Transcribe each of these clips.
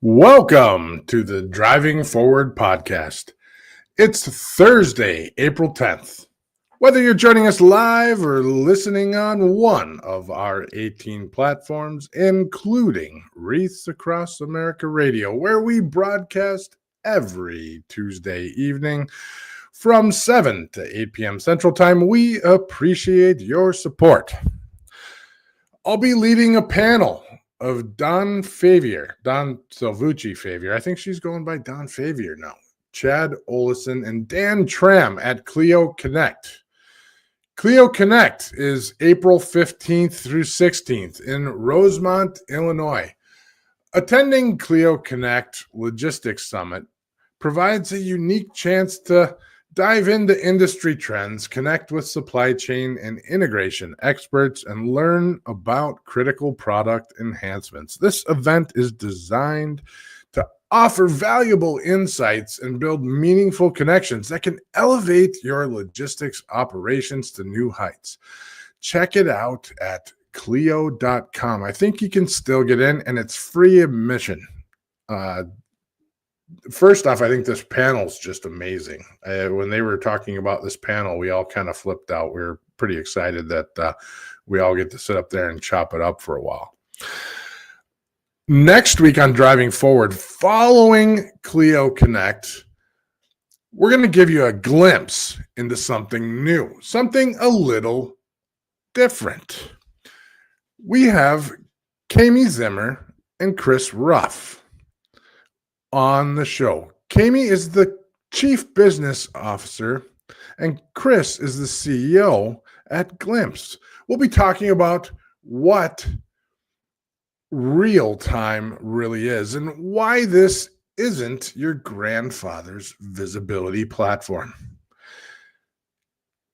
Welcome to the Driving Forward podcast. It's Thursday, April 10th. Whether you're joining us live or listening on one of our 18 platforms, including Wreaths Across America Radio, where we broadcast every Tuesday evening from 7 to 8 p.m. Central Time, we appreciate your support. I'll be leading a panel of Don Salvucci Favier. I think she's going by Don Favier now. Chad Olison and Dan Tram at Clio Connect. Clio Connect is April 15th through 16th in Rosemont, Illinois. Attending Clio Connect Logistics Summit provides a unique chance to dive into industry trends, connect with supply chain and integration experts, and learn about critical product enhancements. This event is designed to offer valuable insights and build meaningful connections that can elevate your logistics operations to new heights. Check it out at Clio.com. I think you can still get in, and it's free admission. First off, I think this panel's just amazing. When they were talking about this panel, we all kind of flipped out. We were pretty excited that we all get to sit up there and chop it up for a while. Next week on Driving Forward, following Clio Connect, we're going to give you a glimpse into something new, something a little different. We have Kami Zimmer and Chris Ruff on the show. Kami is the Chief Business Officer and Chris is the CEO at Glimpse. We'll be talking about what real time really is and why this isn't your grandfather's visibility platform.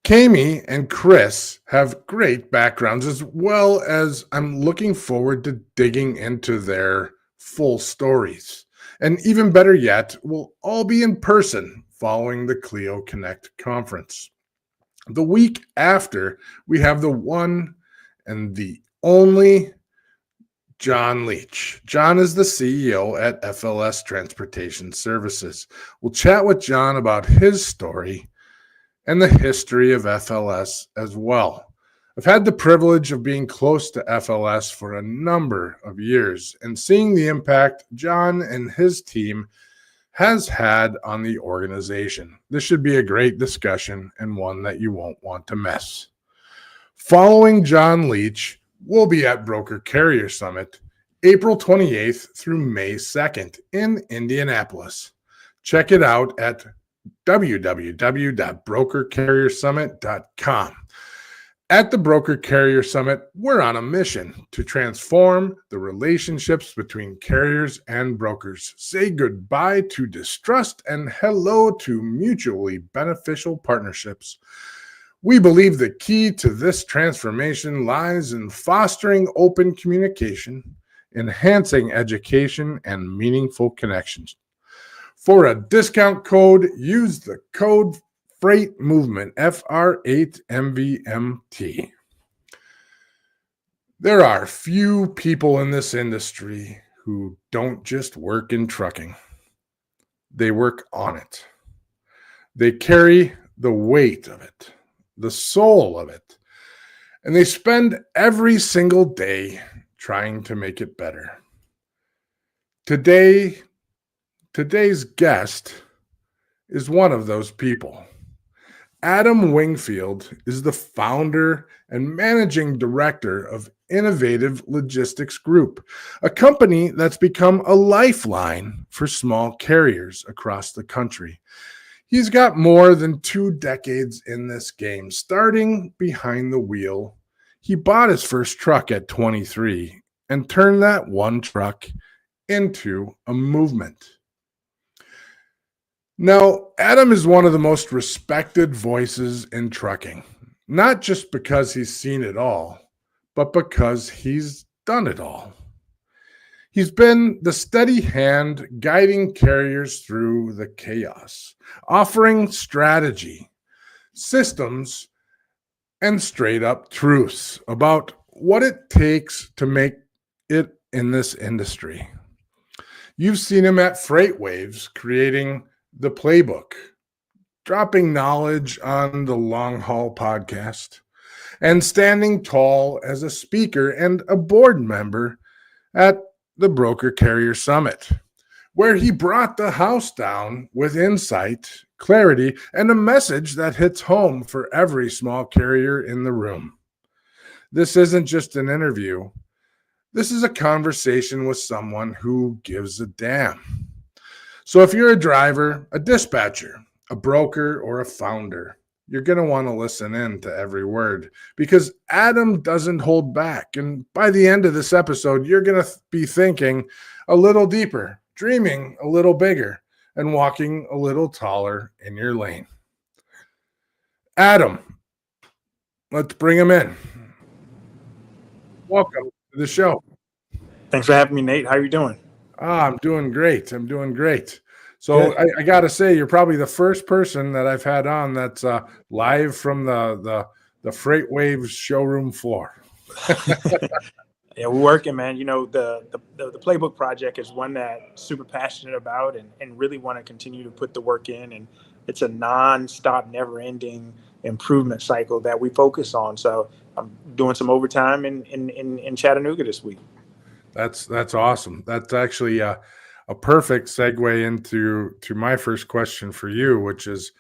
Kami and Chris have great backgrounds, as well as I'm looking forward to digging into their full stories. And even better yet, we'll all be in person following the Clio Connect conference. The week after, we have the one and the only John Leach. John is the CEO at FLS Transportation Services. We'll chat with John about his story and the history of FLS as well. I've had the privilege of being close to FLS for a number of years and seeing the impact John and his team has had on the organization. This should be a great discussion and one that you won't want to miss. Following John Leach, we'll be at Broker Carrier Summit, April 28th through May 2nd in Indianapolis. Check it out at www.brokercarriersummit.com. At the Broker Carrier Summit, we're on a mission to transform the relationships between carriers and brokers, say goodbye to distrust and hello to mutually beneficial partnerships. We believe the key to this transformation lies in fostering open communication, enhancing education, and meaningful connections. For a discount code, use the code Freight Movement, FR8MVMT. There are few people in this industry who don't just work in trucking. They work on it. They carry the weight of it, the soul of it, and they spend every single day trying to make it better. Today's guest is one of those people. Adam Wingfield is the founder and managing director of Innovative Logistics Group, a company that's become a lifeline for small carriers across the country. He's got more than 2 decades in this game. Starting behind the wheel, he bought his first truck at 23 and turned that one truck into a movement. Now, Adam is one of the most respected voices in trucking, not just because he's seen it all, but because he's done it all. He's been the steady hand guiding carriers through the chaos, offering strategy, systems, and straight up truths about what it takes to make it in this industry. You've seen him at FreightWaves creating the Playbook, dropping knowledge on the Long Haul podcast, and standing tall as a speaker and a board member at the Broker Carrier Summit, where he brought the house down with insight, clarity, and a message that hits home for every small carrier in the room. This isn't just an interview. This is a conversation with someone who gives a damn. So if you're a driver, a dispatcher, a broker, or a founder, you're going to want to listen in to every word because Adam doesn't hold back. And by the end of this episode, you're going to be thinking a little deeper, dreaming a little bigger, and walking a little taller in your lane. Adam, let's bring him in. Welcome to the show. Thanks for having me, Nate. How are you doing? I'm doing great. So I got to say, you're probably the first person that I've had on that's live from the FreightWaves showroom floor. Yeah, we're working, man. You know, the Playbook project is one that I'm super passionate about and really want to continue to put the work in. And it's a non-stop, never-ending improvement cycle that we focus on. So I'm doing some overtime in Chattanooga this week. That's awesome. That's actually a perfect segue into my first question for you, which is,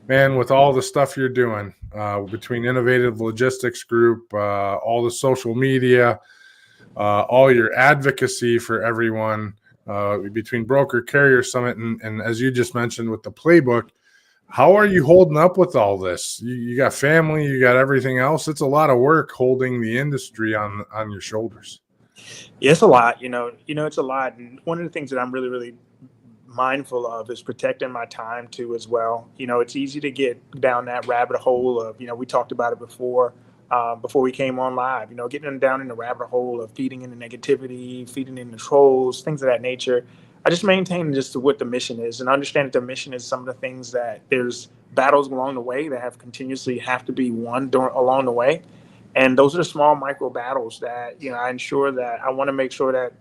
man, with all the stuff you're doing between Innovative Logistics Group, all the social media, all your advocacy for everyone, between Broker Carrier Summit and as you just mentioned with the Playbook, how are you holding up with all this? You got family, you got everything else. It's a lot of work holding the industry on your shoulders. Yeah, it's a lot, it's a lot. And one of the things that I'm really, really mindful of is protecting my time too, as well. It's easy to get down that rabbit hole of, we talked about it before we came on live, getting down in the rabbit hole of feeding into negativity, feeding into trolls, things of that nature. I just maintain just what the mission is and understand that the mission is some of the things that there's battles along the way that have to be won along the way. And those are the small micro battles that, I ensure that I want to make sure that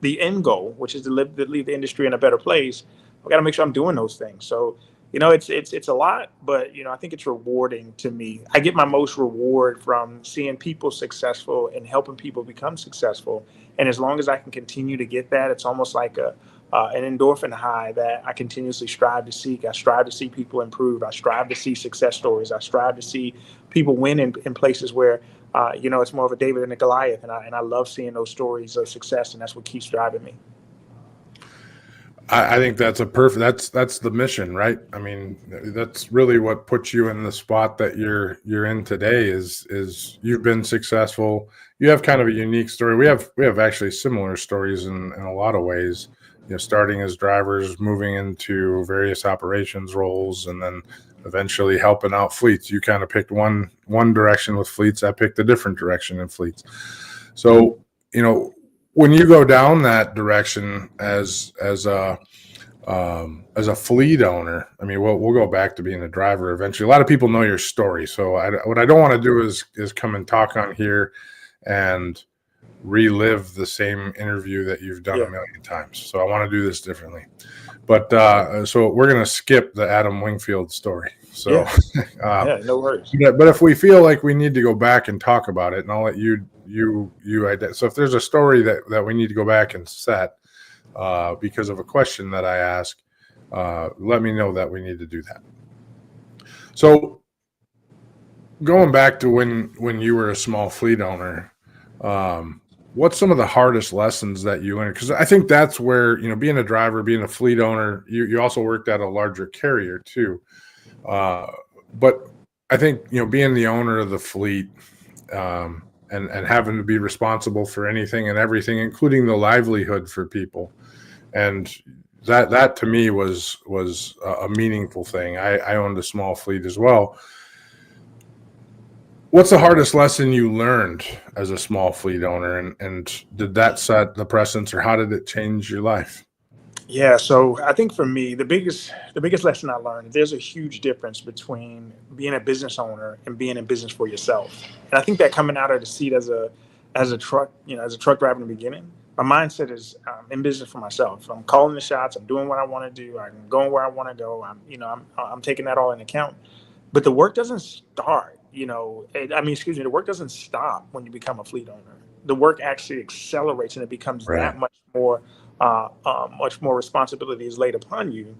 the end goal, which is to leave the industry in a better place, I've got to make sure I'm doing those things. So, it's a lot, but, I think it's rewarding to me. I get my most reward from seeing people successful and helping people become successful. And as long as I can continue to get that, it's almost like an endorphin high that I continuously strive to seek. I strive to see people improve. I strive to see success stories. I strive to see people win in places where, it's more of a David and a Goliath. And I love seeing those stories of success. And that's what keeps driving me. I think that's that's the mission, right? I mean, that's really what puts you in the spot that you're in today is you've been successful. You have kind of a unique story. We have actually similar stories in a lot of ways, starting as drivers, moving into various operations roles, and then eventually helping out fleets. You kind of picked one direction with fleets. I picked a different direction in fleets. So, when you go down that direction as a fleet owner, I mean, we'll go back to being a driver eventually. A lot of people know your story, so what I don't want to do is come and talk on here and relive the same interview that you've done a million times. So I want to do this differently. But so we're going to skip the Adam Wingfield story. So no worries. But if we feel like we need to go back and talk about it, and I'll let you so if there's a story that we need to go back and set because of a question that I ask, let me know that we need to do that. So going back to when you were a small fleet owner, what's some of the hardest lessons that you learned? Because I think that's where, being a driver, being a fleet owner, you also worked at a larger carrier too. But I think, being the owner of the fleet and having to be responsible for anything and everything, including the livelihood for people. And that to me was a meaningful thing. I owned a small fleet as well. What's the hardest lesson you learned as a small fleet owner, and did that set the precedence, or how did it change your life? Yeah, so I think for me, the biggest lesson I learned, there's a huge difference between being a business owner and being in business for yourself. And I think that coming out of the seat as a truck driver in the beginning, My mindset is in business for myself. I'm calling the shots. I'm doing what I want to do. I'm going where I want to go. I'm taking that all into account. But the work doesn't start. Excuse me. The work doesn't stop when you become a fleet owner. The work actually accelerates, and it becomes Right. that much more responsibility is laid upon you.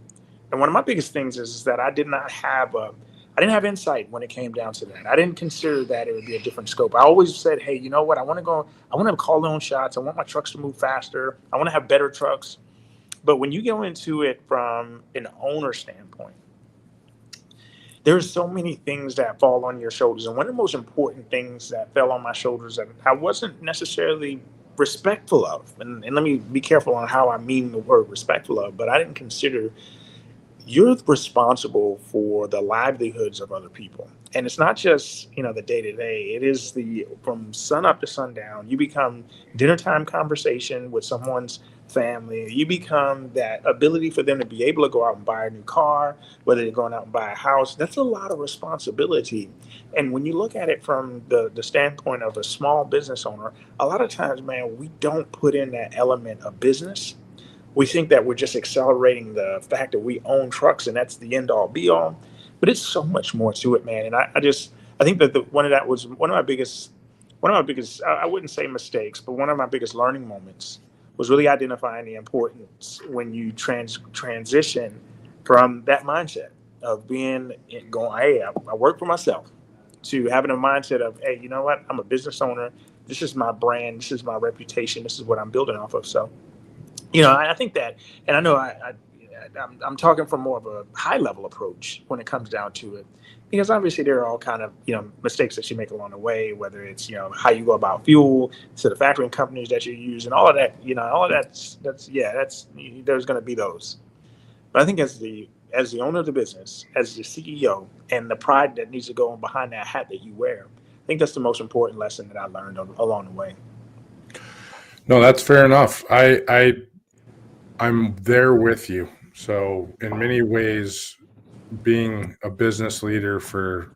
And one of my biggest things is that I didn't have insight when it came down to that. I didn't consider that it would be a different scope. I always said, hey, you know what? I want to call my own shots. I want my trucks to move faster. I want to have better trucks. But when you go into it from an owner standpoint, there's so many things that fall on your shoulders. And one of the most important things that fell on my shoulders that I wasn't necessarily respectful of, and let me be careful on how I mean the word respectful of, but I didn't consider you're responsible for the livelihoods of other people. And it's not just, the day to day. It is the from sun up to sundown. You become dinner time conversation with someone's family. You become that ability for them to be able to go out and buy a new car, whether they're going out and buy a house. That's a lot of responsibility. And when you look at it from the standpoint of a small business owner, a lot of times, man, we don't put in that element of business. We think that we're just accelerating the fact that we own trucks and that's the end all be all, but it's so much more to it, man. And I think that one of my biggest, I wouldn't say mistakes, but one of my biggest learning moments was really identifying the importance when you transition from that mindset of going, hey, I work for myself, to having a mindset of, hey, you know what? I'm a business owner. This is my brand. This is my reputation. This is what I'm building off of. So, I think that, and I know I'm talking from more of a high level approach when it comes down to it, because obviously there are all kind of mistakes that you make along the way, whether it's how you go about fuel to the factoring companies that you use and all of that, all of that's there's going to be those. But I think as the owner of the business, as the CEO, and the pride that needs to go on behind that hat that you wear, I think that's the most important lesson that I learned along the way. No, that's fair enough. I'm there with you. So in many ways, being a business leader for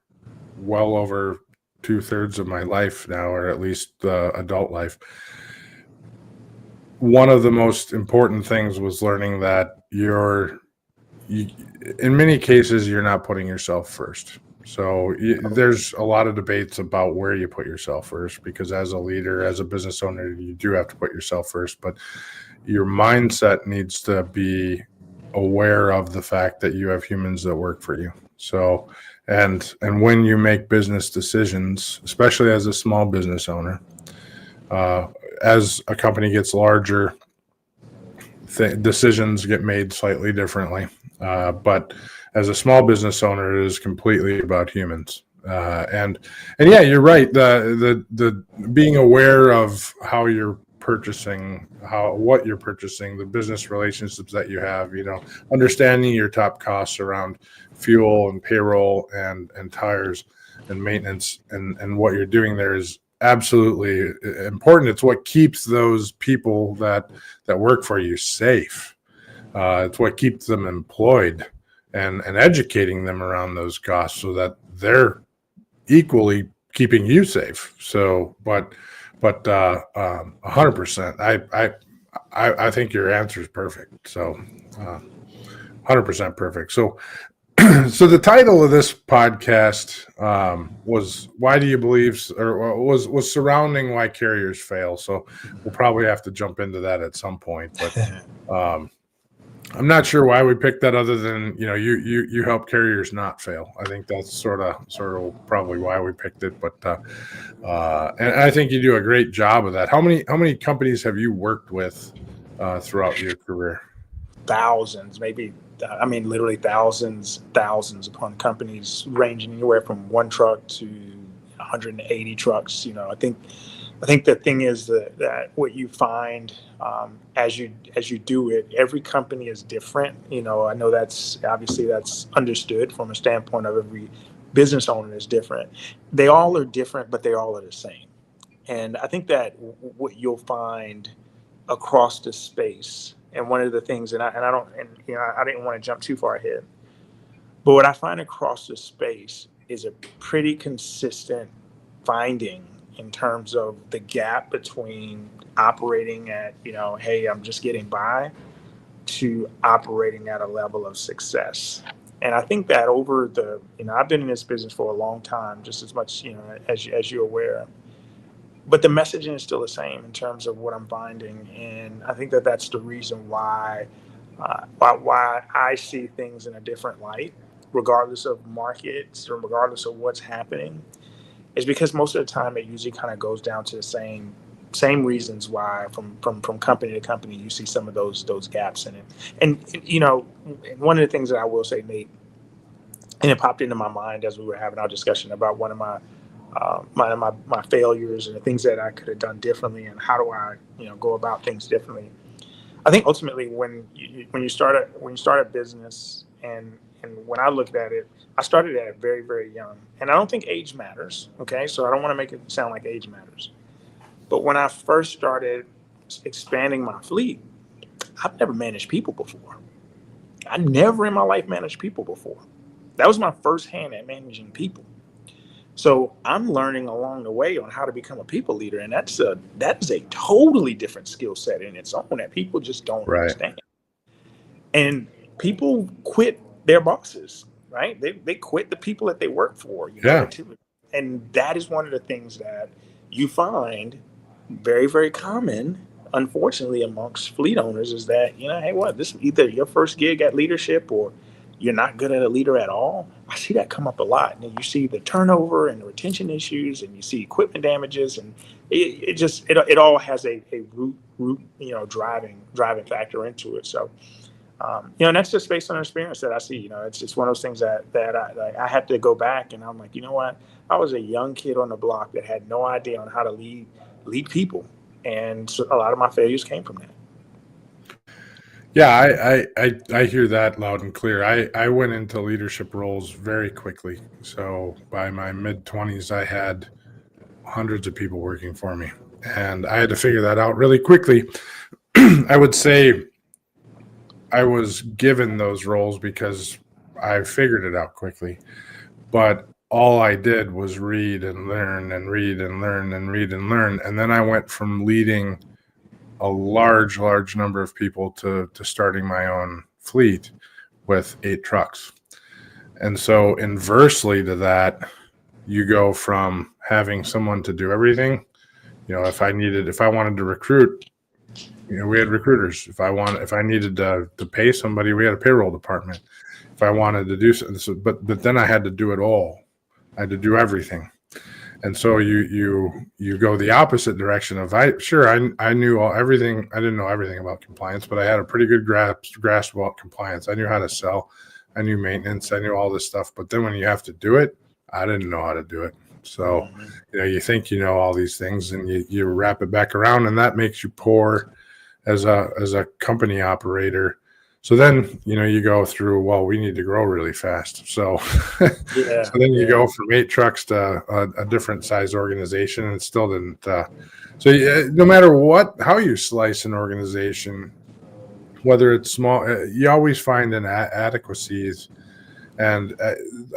well over 2/3 of my life now, or at least adult life, one of the most important things was learning that in many cases, you're not putting yourself first. So there's a lot of debates about where you put yourself first, because as a leader, as a business owner, you do have to put yourself first, but your mindset needs to be aware of the fact that you have humans that work for you. So, and when you make business decisions, especially as a small business owner, as a company gets larger, decisions get made slightly differently. But as a small business owner, it is completely about humans. And yeah, you're right. The being aware of how you're purchasing, what you're purchasing, the business relationships that you have, understanding your top costs around fuel and payroll and tires and maintenance and what you're doing there is absolutely important. It's what keeps those people that work for you safe. It's what keeps them employed and educating them around those costs so that they're equally keeping you safe. So, but 100%. I think your answer is perfect. So, 100% perfect. So, so the title of this podcast was "Why Do You Believe?" or was surrounding why carriers fail. So we'll probably have to jump into that at some point. But I'm not sure why we picked that, other than you help carriers not fail. I think that's sort of probably why we picked it. But and I think you do a great job of that. How many companies have you worked with throughout your career? Thousands, maybe. Literally thousands upon companies, ranging anywhere from one truck to 180 trucks. I think the thing is that what you find as you do it, every company is different. I know that's understood from a standpoint of every business owner is different. They all are different, but they all are the same. And I think that what you'll find across the space, and one of the things, and I don't, and I didn't want to jump too far ahead, but what I find across the space is a pretty consistent finding in terms of the gap between operating at, hey, I'm just getting by, to operating at a level of success. And I think that over I've been in this business for a long time, just as much, as you're aware, but the messaging is still the same in terms of what I'm finding. And I think that that's the reason why I see things in a different light, regardless of markets or regardless of what's happening, is because most of the time it usually kind of goes down to the same reasons why from company to company you see some of those gaps in it. And one of the things that I will say, Nate, and it popped into my mind as we were having our discussion about one of my failures and the things that I could have done differently, and how do I go about things differently. I think ultimately when you start a business, and when I looked at it, I started at it very, very young, and I don't think age matters. Okay, so I don't want to make it sound like age matters, but when I first started expanding my fleet, I've never managed people before. I never in my life managed people before. That was my first hand at managing people. So I'm learning along the way on how to become a people leader, and that is a totally different skill set in its own that people just don't understand. And people quit their bosses, right? They quit the people that they work for. And that is one of the things that you find very, very common, unfortunately, amongst fleet owners, is that, hey, this is either your first gig at leadership or you're not good at a leader at all. I see that come up a lot. And you see the turnover and the retention issues, and you see equipment damages, and it all has a root driving factor into it. So, and that's just based on experience that I see. It's just one of those things that I had to go back, and I'm like, you know what? I was a young kid on the block that had no idea on how to lead people, and so a lot of my failures came from that. Yeah, I hear that loud and clear. I went into leadership roles very quickly. So by my mid-20s, I had hundreds of people working for me, and I had to figure that out really quickly. I would say I was given those roles because I figured it out quickly, but all I did was read and learn and read and learn and read and learn. And then I went from leading a large number of people to starting my own fleet with 8 trucks. And so inversely to that, you go from having someone to do everything. If I wanted to recruit, we had recruiters. If I needed to pay somebody, we had a payroll department. If I wanted to do something, but then I had to do it all. I had to do everything. And so you go the opposite direction of I knew everything. I didn't know everything about compliance, but I had a pretty good grasp about compliance. I knew how to sell. I knew maintenance. I knew all this stuff. But then when you have to do it, I didn't know how to do it. So, you think you know all these things, and you wrap it back around, and that makes you poor as a company operator. So then, you go through, well, we need to grow really fast. So, so then you go from 8 trucks to a different size organization, and it still didn't. So no matter how you slice an organization, whether it's small, you always find inadequacies. And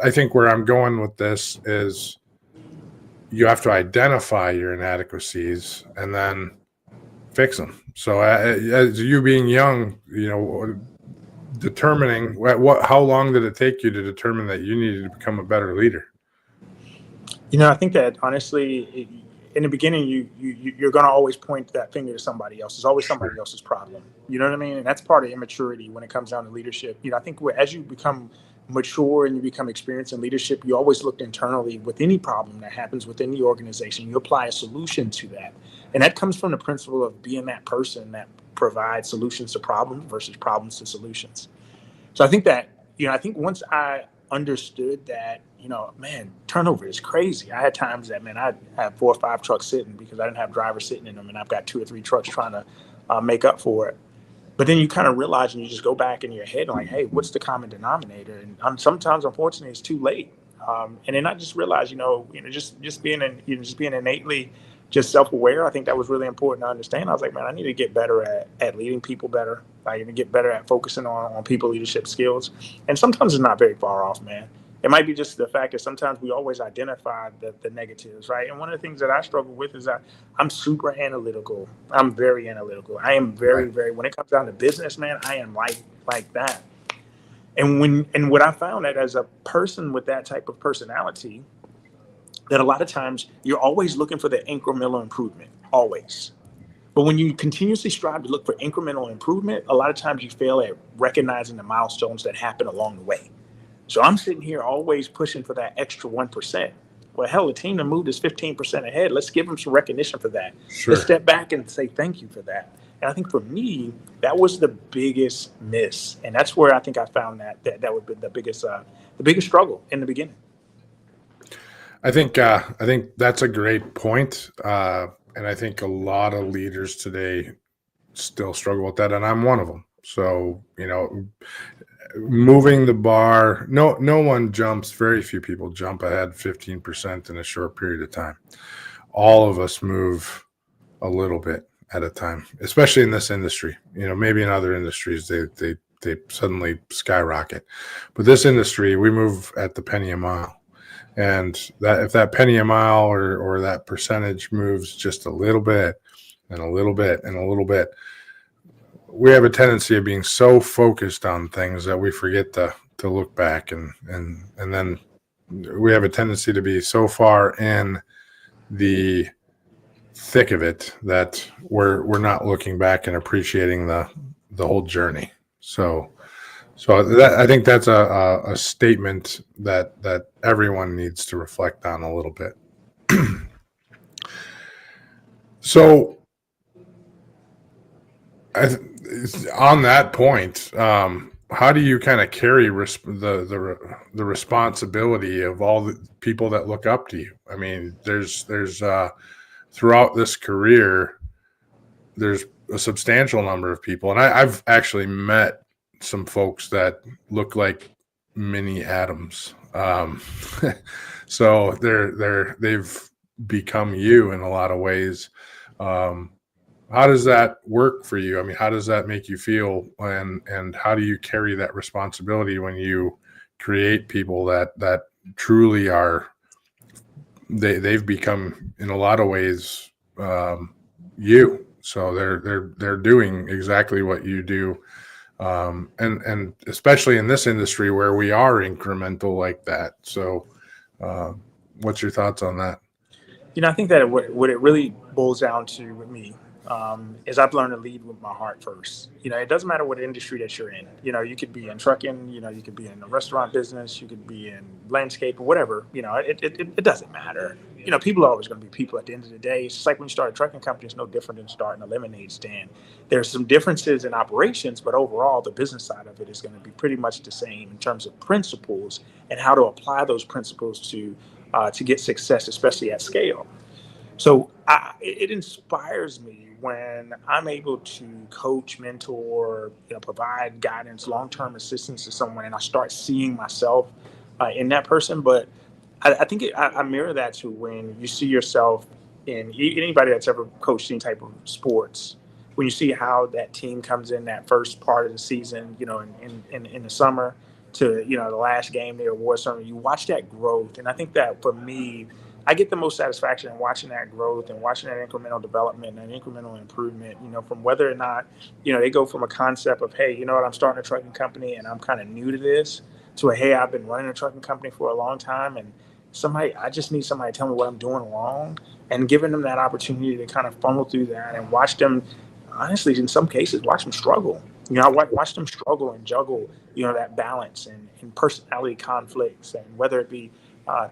I think where I'm going with this is you have to identify your inadequacies and then fix them. So as you being young, determining how long did it take you to determine that you needed to become a better leader? I think that honestly, in the beginning, you're going to always point that finger to somebody else. It's always somebody else's problem. You know what I mean? And that's part of immaturity when it comes down to leadership. I think as you become mature and you become experienced in leadership, you always look internally with any problem that happens within the organization. You apply a solution to that. And that comes from the principle of being that person that provides solutions to problems versus problems to solutions. So I think that, I think once I understood that, turnover is crazy. I had times that, I had 4 or 5 trucks sitting because I didn't have drivers sitting in them, and I've got 2 or 3 trucks trying to make up for it. But then you kind of realize, and you just go back in your head like, hey, what's the common denominator? And sometimes, unfortunately, it's too late. And then I just realized, just being innately just self-aware. I think that was really important to understand. I was like, man, I need to get better at leading people better. I need to get better at focusing on people leadership skills. And sometimes it's not very far off, man. It might be just the fact that sometimes we always identify the negatives, right? And one of the things that I struggle with is that I'm super analytical. I'm very analytical. I am very, Right. very, when it comes down to business, man, I am like that. And what I found that as a person with that type of personality, that a lot of times you're always looking for the incremental improvement, always. But when you continuously strive to look for incremental improvement, a lot of times you fail at recognizing the milestones that happen along the way. So I'm sitting here always pushing for that extra 1%. Well, hell, the team that moved is 15% ahead. Let's give them some recognition for that. Let's Sure. step back and say thank you for that. And I think for me, that was the biggest miss, and that's where I think I found that would be the biggest struggle in the beginning. I think that's a great point, and I think a lot of leaders today still struggle with that, and I'm one of them. So moving the bar, no one jumps. Very few people jump ahead 15% in a short period of time. All of us move a little bit at a time, especially in this industry. Maybe in other industries they suddenly skyrocket, but this industry, we move at the penny a mile. And that if that penny a mile or that percentage moves just a little bit and a little bit and a little bit, we have a tendency of being so focused on things that we forget to look back, and then we have a tendency to be so far in the thick of it that we're not looking back and appreciating the whole journey. So that, I think that's a statement that everyone needs to reflect on a little bit. So on that point, how do you kind of carry the responsibility of all the people that look up to you? I mean, there's throughout this career, there's a substantial number of people, and I've actually met some folks that look like mini atoms. So they've become you in a lot of ways. How does that work for you? I mean, how does that make you feel, and how do you carry that responsibility when you create people that truly are, they've become in a lot of ways you? So they're doing exactly what you do. And especially in this industry where we are incremental like that. So what's your thoughts on that? I think that what it really boils down to with me is I've learned to lead with my heart first. It doesn't matter what industry that you're in. You could be in trucking, you could be in the restaurant business, you could be in landscape or whatever. It doesn't matter. People are always going to be people at the end of the day. It's just like when you start a trucking company, it's no different than starting a lemonade stand. There's some differences in operations, but overall, the business side of it is going to be pretty much the same in terms of principles and how to apply those principles to get success, especially at scale. So it inspires me when I'm able to coach, mentor, provide guidance, long-term assistance to someone, and I start seeing myself in that person. But I think I mirror that to when you see yourself in anybody that's ever coached any type of sports. When you see how that team comes in that first part of the season, in the summer to the last game, the award ceremony, you watch that growth, and I think that for me, I get the most satisfaction in watching that growth and watching that incremental development and incremental improvement, from whether or not, they go from a concept of, hey, I'm starting a trucking company and I'm kind of new to this, to a, hey, I've been running a trucking company for a long time, and I just need somebody to tell me what I'm doing wrong, and giving them that opportunity to kind of funnel through that and watch them, honestly, in some cases, watch them struggle. I watch them struggle and juggle, that balance and personality conflicts, and whether it be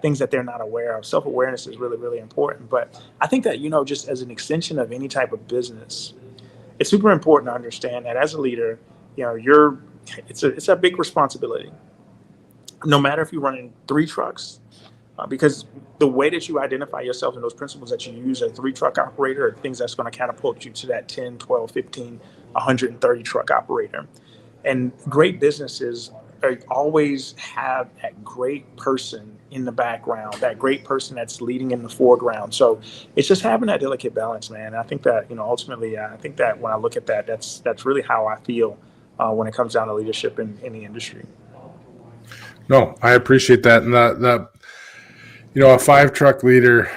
things that they're not aware of. Self-awareness is really, really important. But I think that, just as an extension of any type of business, it's super important to understand that as a leader, it's a big responsibility. No matter if you're running 3 trucks, because the way that you identify yourself and those principles that you use as a 3-truck operator are things that's going to catapult you to that 10, 12, 15, 130 truck operator. And great businesses always have that great person in the background, that great person that's leading in the foreground. So it's just having that delicate balance, man. And I think that, ultimately, I think that when I look at that, that's really how I feel when it comes down to leadership in the industry. No, I appreciate that. And a 5-truck leader,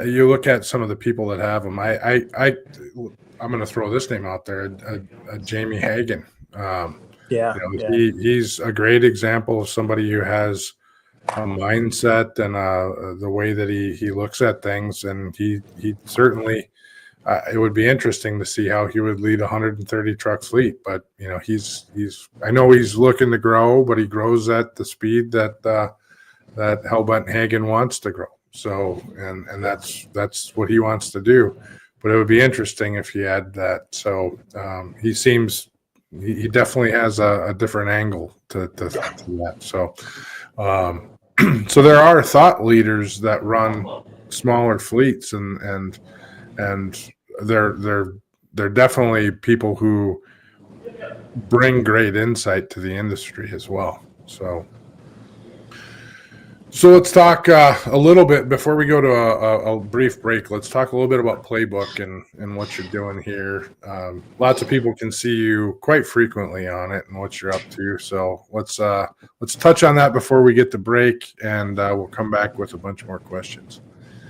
you look at some of the people that have them. I'm going to throw this name out there, Jamie Hagan. Yeah. He's a great example of somebody who has a mindset and the way that he looks at things. And he certainly, it would be interesting to see how he would lead a 130 truck fleet. But, I know he's looking to grow, but he grows at the speed that Hellbent Hagen wants to grow. So, and that's what he wants to do. But it would be interesting if he had that. So he definitely has a different angle to that. So, so there are thought leaders that run smaller fleets, and they're definitely people who bring great insight to the industry as well. So let's talk a little bit before we go to a brief break. Let's talk a little bit about Playbook and what you're doing here. Lots of people can see you quite frequently on it and what you're up to. So let's touch on that before we get to break, and we'll come back with a bunch more questions.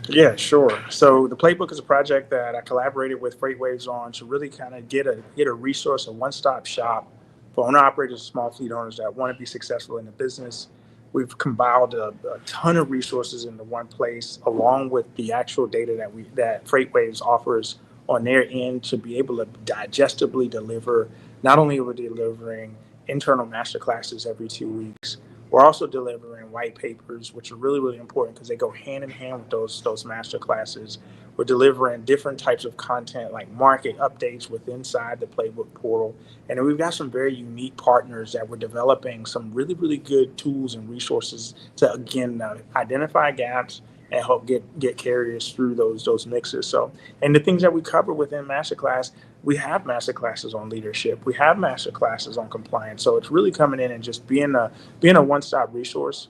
Yeah, sure. So the Playbook is a project that I collaborated with FreightWaves on to really kind of get a resource, a one-stop shop for owner-operators, small fleet owners that want to be successful in the business. We've compiled a ton of resources into one place, along with the actual data that FreightWaves offers on their end to be able to digestibly deliver. Not only are we delivering internal master classes every 2 weeks, we're also delivering white papers, which are really, really important because they go hand in hand with those master classes. We're delivering different types of content like market updates inside the Playbook portal. And then we've got some very unique partners that we're developing some really, really good tools and resources to, again, identify gaps and help get carriers through those mixes. So, and the things that we cover within masterclass, we have masterclasses on leadership. We have masterclasses on compliance. So it's really coming in and just being a one-stop resource.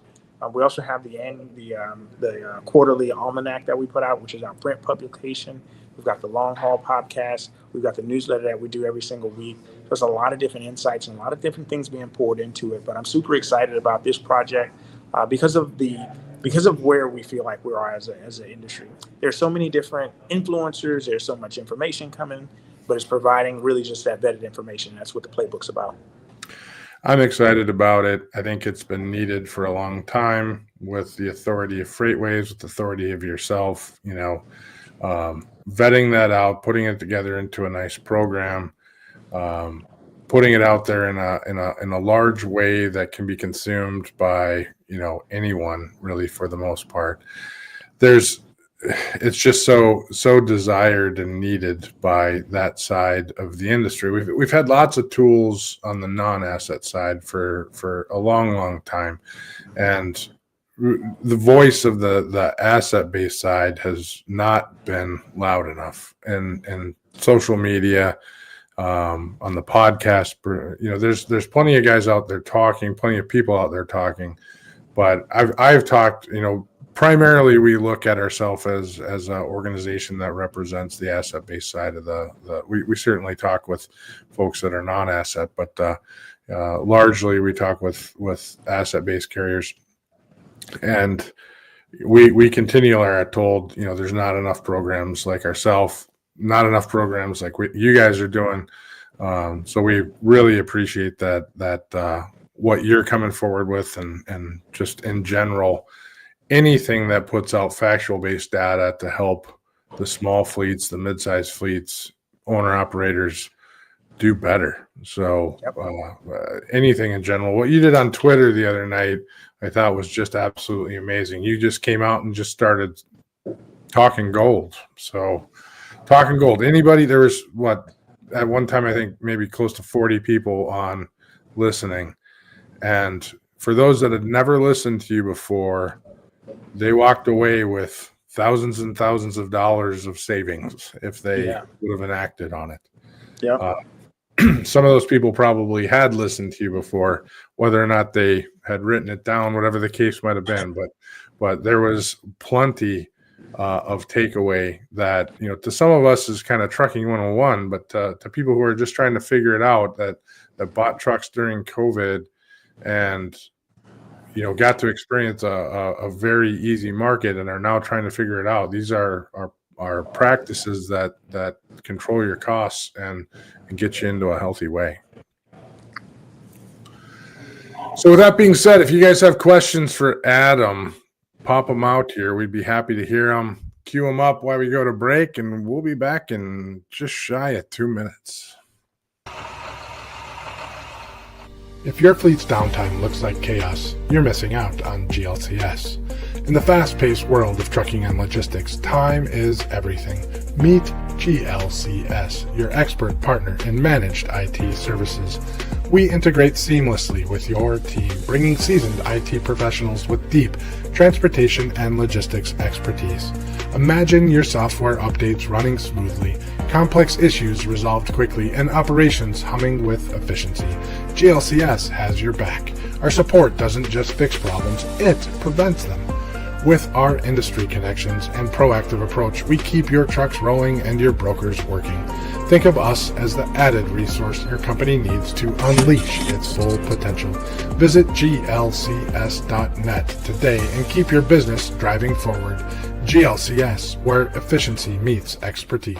We also have the quarterly almanac that we put out, which is our print publication. We've got the long haul podcast. We've got the newsletter that we do every single week. There's a lot of different insights and a lot of different things being poured into it. But I'm super excited about this project because of where we feel like we are as an industry. There's so many different influencers. There's so much information coming, but it's providing really just that vetted information. That's what the Playbook's about. I'm excited about it. I think it's been needed for a long time with the authority of FreightWaves, with the authority of yourself, vetting that out, putting it together into a nice program, putting it out there in a large way that can be consumed by, anyone really for the most part. It's just so desired and needed by that side of the industry. We've had lots of tools on the non-asset side for a long time, and the voice of the asset-based side has not been loud enough. And social media, on the podcast, there's plenty of guys out there talking, plenty of people out there talking, but I've talked, primarily we look at ourselves as an organization that represents the asset-based side of we certainly talk with folks that are non-asset, but largely we talk with asset-based carriers, and we continually are told, there's not enough programs like ourselves, not enough programs like you guys are doing. So we really appreciate that what you're coming forward with, and just in general, anything that puts out factual-based data to help the small fleets, the mid-sized fleets, owner-operators do better. So anything in general. What you did on Twitter the other night, I thought was just absolutely amazing. You just came out and just started talking gold. So talking gold. Anybody, there was, at one time, I think maybe close to 40 people on listening. And for those that had never listened to you before, they walked away with thousands and thousands of dollars of savings if they would have enacted on it. Yeah. Some of those people probably had listened to you before, whether or not they had written it down, whatever the case might have been. But there was plenty of takeaway that, to some of us is kind of trucking 101, but to people who are just trying to figure it out, that bought trucks during COVID and got to experience a very easy market and are now trying to figure it out. These are practices that control your costs and get you into a healthy way. So with that being said, if you guys have questions for Adam, pop them out here. We'd be happy to hear them. Cue them up while we go to break, and we'll be back in just shy of 2 minutes. If your fleet's downtime looks like chaos, you're missing out on GLCS. In the fast-paced world of trucking and logistics, time is everything. Meet GLCS, your expert partner in managed IT services. We integrate seamlessly with your team, bringing seasoned IT professionals with deep transportation and logistics expertise. Imagine your software updates running smoothly, complex issues resolved quickly, and operations humming with efficiency. GLCS has your back. Our support doesn't just fix problems, it prevents them. With our industry connections and proactive approach, we keep your trucks rolling and your brokers working. Think of us as the added resource your company needs to unleash its full potential. Visit glcs.net today and keep your business driving forward. GLCS, where efficiency meets expertise.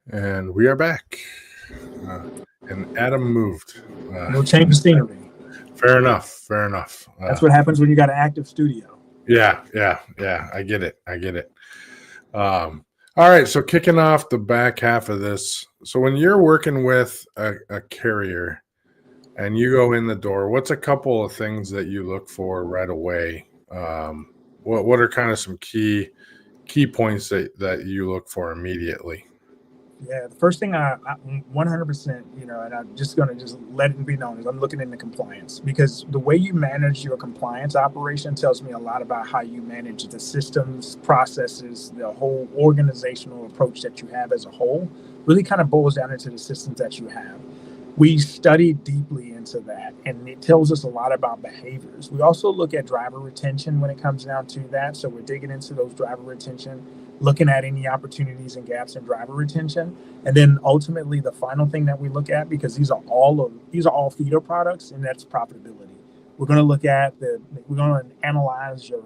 And we are back. And Adam moved. We'll change the scenery. Fair enough. That's what happens when you got an active studio. Yeah. I get it. All right. So kicking off the back half of this. So when you're working with a carrier and you go in the door, what's a couple of things that you look for right away? What are kind of some key points that you look for immediately? Yeah, the first thing I 100%, and I'm just going to just let it be known is I'm looking into compliance, because the way you manage your compliance operation tells me a lot about how you manage the systems, processes, the whole organizational approach that you have as a whole. Really kind of boils down into the systems that you have. We study deeply into that, and it tells us a lot about behaviors. We also look at driver retention when it comes down to that. So we're digging into those driver retention, looking at any opportunities and gaps in driver retention. And then ultimately the final thing that we look at, because these are all feeder products, and that's profitability. We're going to look at we're going to analyze your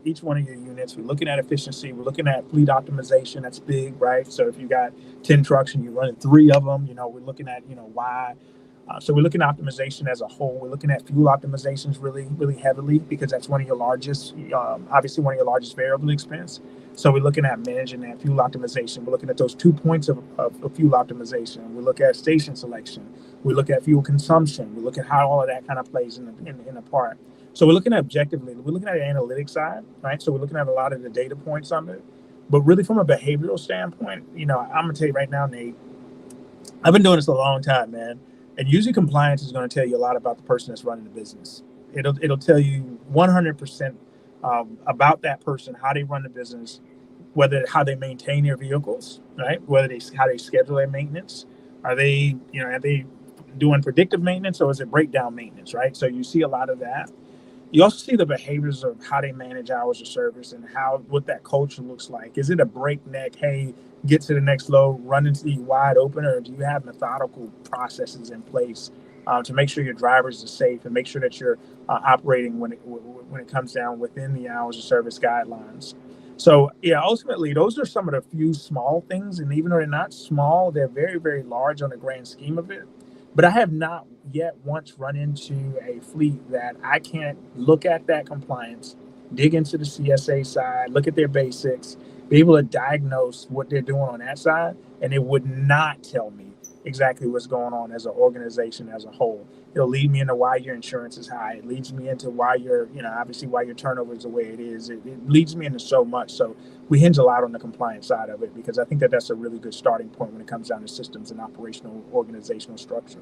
each one of your units. We're looking at efficiency. We're looking at fleet optimization. That's big, right? So if you got 10 trucks and you're running 3 of them, we're looking at, why. So we're looking at optimization as a whole. We're looking at fuel optimizations really, really heavily, because that's one of your largest, obviously one of your largest variable expense. So we're looking at managing that fuel optimization. We're looking at those 2 points of fuel optimization. We look at station selection. We look at fuel consumption. We look at how all of that kind of plays in a part. So we're looking at objectively. We're looking at the analytics side, right? So we're looking at a lot of the data points on it. But really from a behavioral standpoint, I'm going to tell you right now, Nate, I've been doing this a long time, man. And usually compliance is going to tell you a lot about the person that's running the business. It'll tell you 100% about that person, how they run the business, how they maintain their vehicles, right? How they schedule their maintenance. Are they doing predictive maintenance, or is it breakdown maintenance, right? So you see a lot of that. You also see the behaviors of how they manage hours of service and what that culture looks like. Is it a breakneck, hey, get to the next load, run into the wide open, or do you have methodical processes in place to make sure your drivers are safe and make sure that you're operating when it comes down within the hours of service guidelines. So yeah, ultimately, those are some of the few small things, and even though they're not small, they're very, very large on the grand scheme of it. But I have not yet once run into a fleet that I can't look at that compliance, dig into the CSA side, look at their basics, be able to diagnose what they're doing on that side, and it would not tell me exactly what's going on as an organization as a whole. It'll lead me into why your insurance is high. It leads me into why obviously why your turnover is the way it is. It leads me into so much. So we hinge a lot on the compliance side of it because I think that that's a really good starting point when it comes down to systems and operational organizational structure.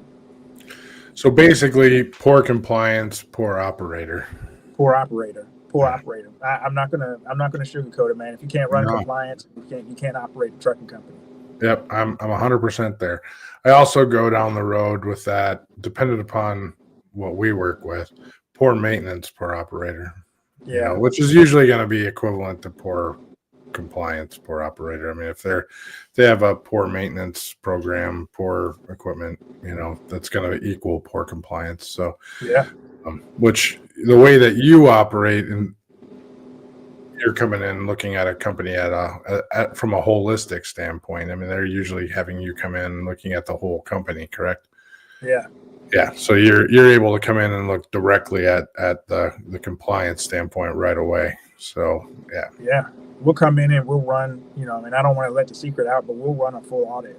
So basically, poor compliance, poor operator. Poor operator. Poor operator. I'm not gonna sugarcoat it, man. If you can't run compliance, you can't operate a trucking company. Yep, I'm 100% there. I also go down the road with that, dependent upon what we work with. Poor maintenance, poor operator. Yeah, which is usually going to be equivalent to poor compliance, poor operator. I mean, if they have a poor maintenance program, poor equipment, that's going to equal poor compliance. So yeah, which the way that you operate and you're coming in looking at a company from a holistic standpoint. I mean, they're usually having you come in looking at the whole company, correct? yeah. Yeah. So you're able to come in and look directly at the compliance standpoint right away. So yeah. Yeah. We'll come in and we'll run, and I don't want to let the secret out, but we'll run a full audit,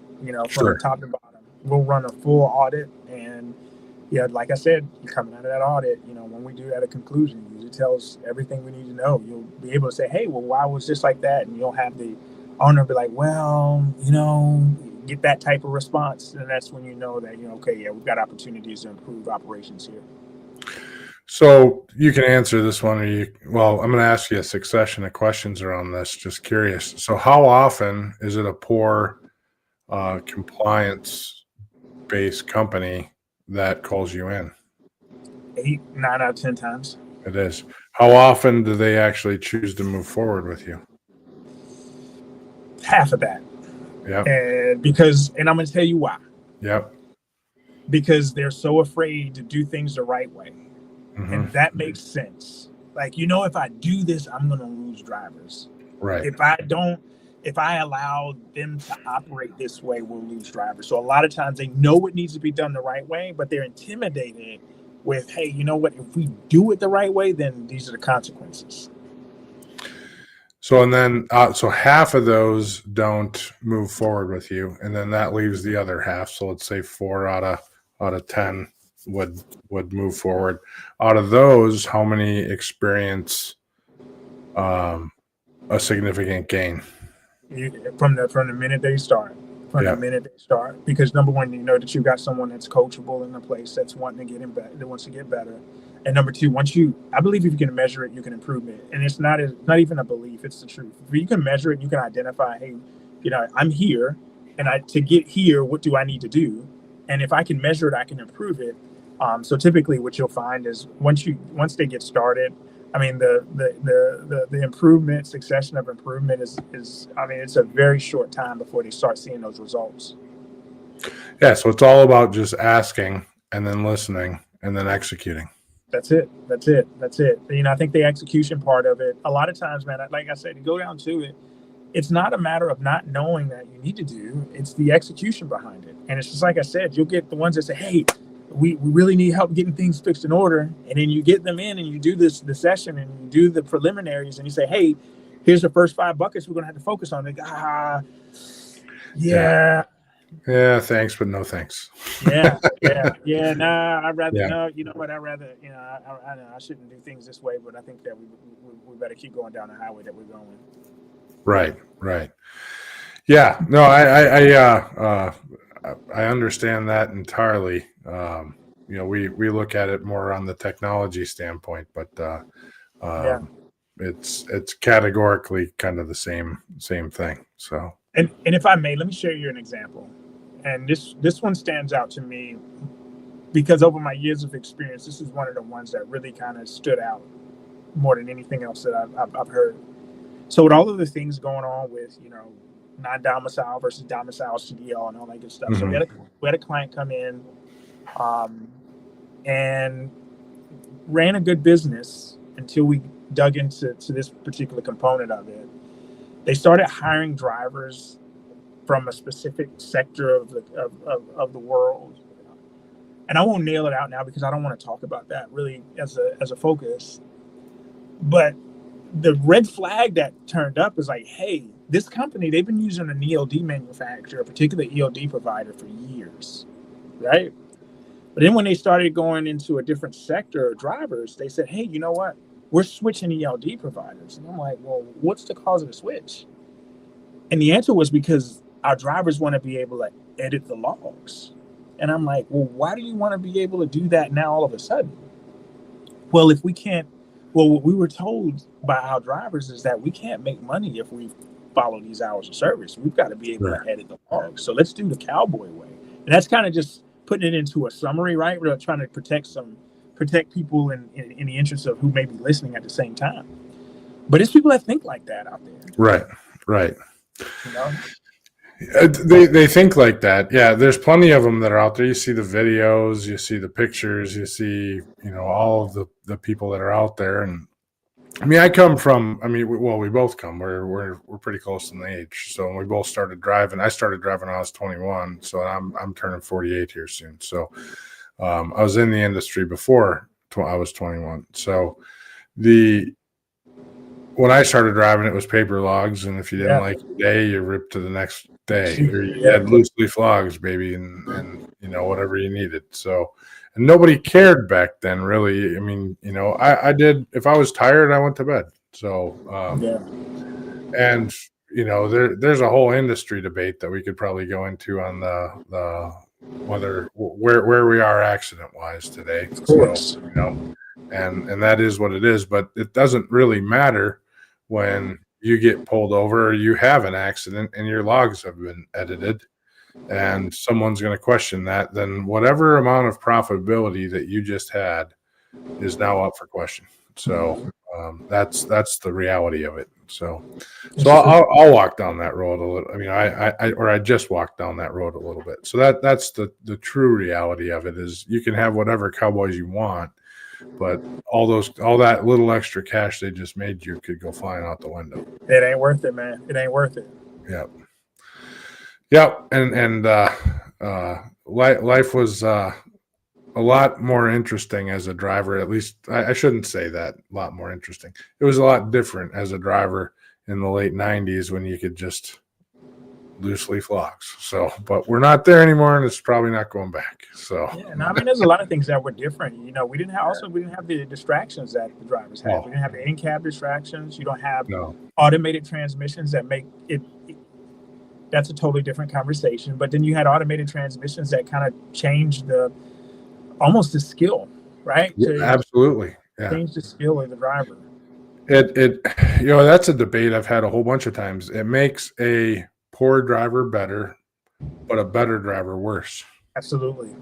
from top to bottom. We'll run a full audit. And yeah, like I said, coming out of that audit, when we do at a conclusion, it usually tells everything we need to know. You'll be able to say, hey, well, why was this like that? And you'll have the owner be like, well, get that type of response. And that's when you know that, okay, yeah, we've got opportunities to improve operations here. So you can answer this one, I'm going to ask you a succession of questions around this. Just curious. So how often is it a poor compliance-based company that calls you in? 8, 9 out of 10 times. It is. How often do they actually choose to move forward with you? Half of that. Yeah. And I'm going to tell you why. Yep. Because they're so afraid to do things the right way. Mm-hmm. And that makes sense. Like, if I do this, I'm going to lose drivers. Right. If I allow them to operate this way, we'll lose drivers. So a lot of times they know it needs to be done the right way, but they're intimidated with, hey, you know what? If we do it the right way, then these are the consequences. So, and then, so half of those don't move forward with you, and then that leaves the other half. So let's say 4 out of 10 would move forward. Out of those, how many experience a significant gain? From the minute they start. The minute they start, because number one, you know that you've got someone that's coachable in the place that's wanting to get in better, that wants to get better. And number two, I believe if you can measure it, you can improve it. And it's not even a belief, it's the truth. If you can measure it, you can identify, hey, I'm here, and to get here, what do I need to do? And if I can measure it, I can improve it. So typically what you'll find is once they get started, I mean, the improvement, succession of improvement is it's a very short time before they start seeing those results. Yeah. So it's all about just asking and then listening and then executing. That's it. I think the execution part of it, a lot of times, man, like I said, to go down to it, it's not a matter of not knowing that you need to do, it's the execution behind it. And it's just like I said, you'll get the ones that say, hey, we really need help getting things fixed in order. And then you get them in and you do the session and you do the preliminaries and you say, hey, here's the first 5 buckets we're going to have to focus on. They go, yeah, thanks, but no thanks. Yeah. Nah, I'd rather, no, you know what? I'd rather, I shouldn't do things this way, but I think that we better keep going down the highway that we're going. Right. Yeah, no, I understand that entirely. We look at it more on the technology standpoint, but it's categorically kind of the same thing. So, and if I may, let me share you an example. And this one stands out to me because over my years of experience, this is one of the ones that really kind of stood out more than anything else that I've heard. So with all of the things going on with, non-domicile versus domicile CDL and all that good stuff. Mm-hmm. So we had a client come in and ran a good business until we dug into this particular component of it. They started hiring drivers from a specific sector of the world. And I won't nail it out now because I don't want to talk about that really as a focus. But the red flag that turned up is like, hey, this company, they've been using an ELD manufacturer, a particular ELD provider for years, right? But then when they started going into a different sector of drivers, they said, hey, you know what? We're switching ELD providers. And I'm like, well, what's the cause of the switch? And the answer was because our drivers want to be able to edit the logs. And I'm like, well, why do you want to be able to do that now all of a sudden? Well, if we can't, well, what we were told by our drivers is that we can't make money if we follow these hours of service. We've got to be able to edit the logs. So let's do the cowboy way. And that's kind of just putting it into a summary, right? We're trying to protect people in the interest of who may be listening at the same time. But it's people that think like that out there. Right. You know? They think like that. Yeah, there's plenty of them that are out there. You see the videos, you see the pictures, you see, all of the people that are out there. And I mean, we both come. We're pretty close in age. So when we both started driving, I started driving when I was 21. So I'm turning 48 here soon. So I was in the industry before I was 21. So when I started driving, it was paper logs, and if you didn't like your day, you ripped to the next day, or you had loose leaf logs, baby, and whatever you needed. So, and nobody cared back then, really. I mean, I did. If I was tired, I went to bed. So, and there's a whole industry debate that we could probably go into on the where we are accident wise today. Of course. So, and that is what it is, but it doesn't really matter when you get pulled over or you have an accident and your logs have been edited and someone's going to question that, then whatever amount of profitability that you just had is now up for question. So that's the reality of it. So I'll walk down that road a little. I mean, I just walked down that road a little bit. So that's the true reality of it is you can have whatever cowboys you want, but all that little extra cash they just made you could go flying out the window. It ain't worth it, man. It ain't worth it. Yep. And life was a lot more interesting as a driver. At least I shouldn't say that a lot more interesting. It was a lot different as a driver in the late 90s when you could just loose leaf logs. So, but we're not there anymore, and it's probably not going back. So, and I mean, there's a lot of things that were different. We didn't have the distractions that the drivers had. We didn't have the in-cab distractions. You don't have automated transmissions that make it. That's a totally different conversation. But then you had automated transmissions that kind of changed almost the skill, right? Absolutely. Change the skill of the driver. It that's a debate I've had a whole bunch of times. It makes a poor driver better, but a better driver worse. Absolutely.